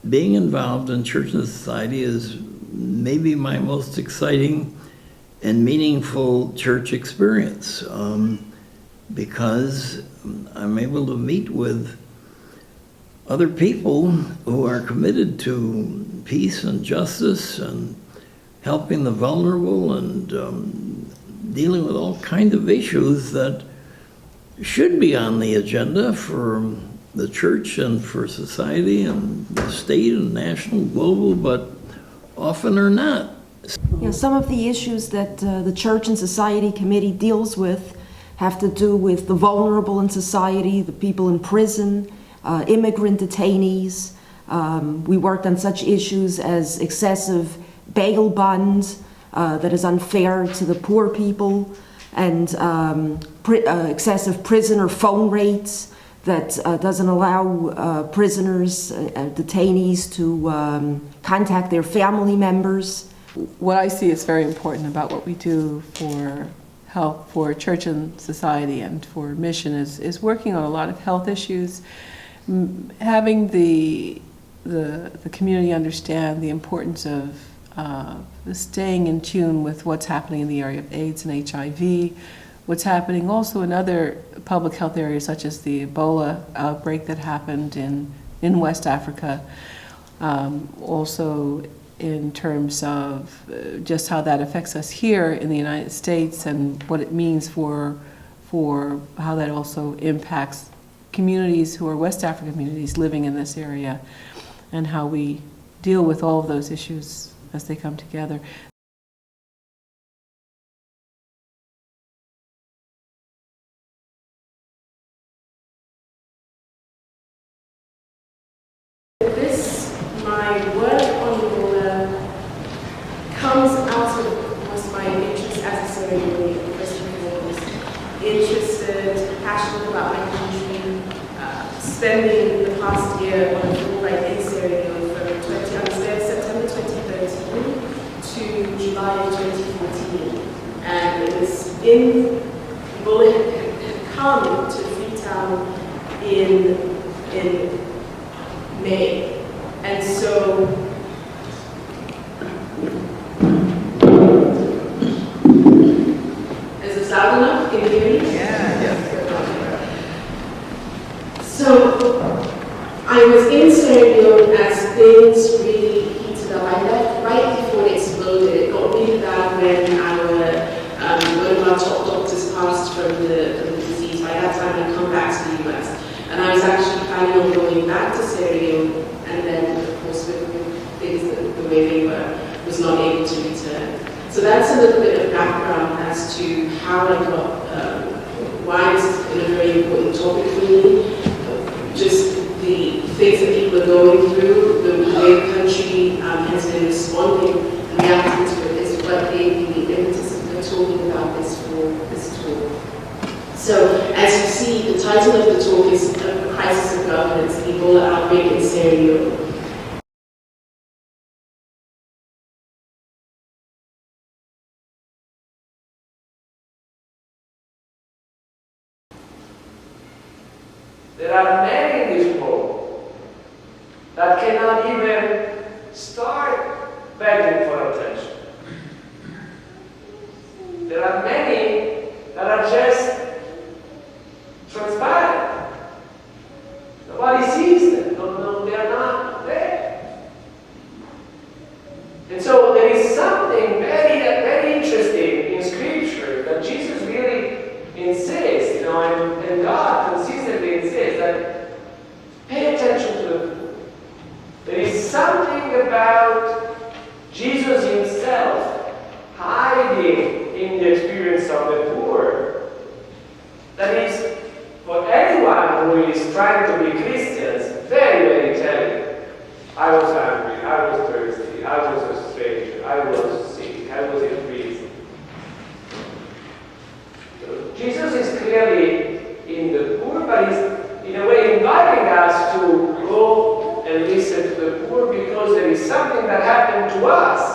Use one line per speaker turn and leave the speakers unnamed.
being involved in church and society is maybe my most exciting and meaningful church experience, because I'm able to meet with other people who are committed to peace and justice and helping the vulnerable and dealing with all kinds of issues that should be on the agenda for the church and for society and the state and national, global, but often are not.
Yeah, some of the issues that the Church and Society Committee deals with have to do with the vulnerable in society, the people in prison, immigrant detainees. We worked on such issues as excessive bail bonds that is unfair to the poor people, and excessive prisoner phone rates that doesn't allow prisoners, detainees to contact their family members.
What I see is very important about what we do for health, for church and society, and for mission is working on a lot of health issues, having the community understand the importance of staying in tune with what's happening in the area of AIDS and HIV, what's happening also in other public health areas such as the Ebola outbreak that happened in West Africa, also in terms of just how that affects us here in the United States and what it means for how that also impacts communities who are West African communities living in this area, and how we deal with all of those issues as they come together.
My work on Ebola comes out of most of my interest as a ceremony, first and foremost. Interested, passionate about my country, spending the past year on a full ride in Sierra Leone from September 2013 to July of 2014. And it was Ebola had come to Freetown in May. And so, is this loud enough? Can you hear me?
Yeah.
So, I was in Sierra Leone as things really heated up. I left right before it exploded. It got really bad when one of our top doctors passed from the disease. By that time, I'd come back to the US. And I was actually planning on going back to Sierra Leone, and then, of course, with things the way they were, was not able to return. So that's a little bit of background as to how I got, why this is a very important topic for me. Just the things that people are going through, the way the country has been responding and reacting to it is what gave me the impetus of talking about this for this talk. So, as you see, the title of the talk is A Crisis of Governance, the Ebola Outbreak in Sierra Leone.
There are many in this world that cannot even start begging for attention. There are many that are just transparent. Nobody sees them. No, they are not there. And so there is something very interesting in Scripture that Jesus really insists, and God consistently insists that pay attention to the poor. There is something about Jesus himself hiding in the experience of the poor that is, for anyone who is trying to be Christians, very, very telling. I was hungry, I was thirsty, I was a stranger, I was sick, I was in prison. So Jesus is clearly in the poor, but he's in a way inviting us to go and listen to the poor, because there is something that happened to us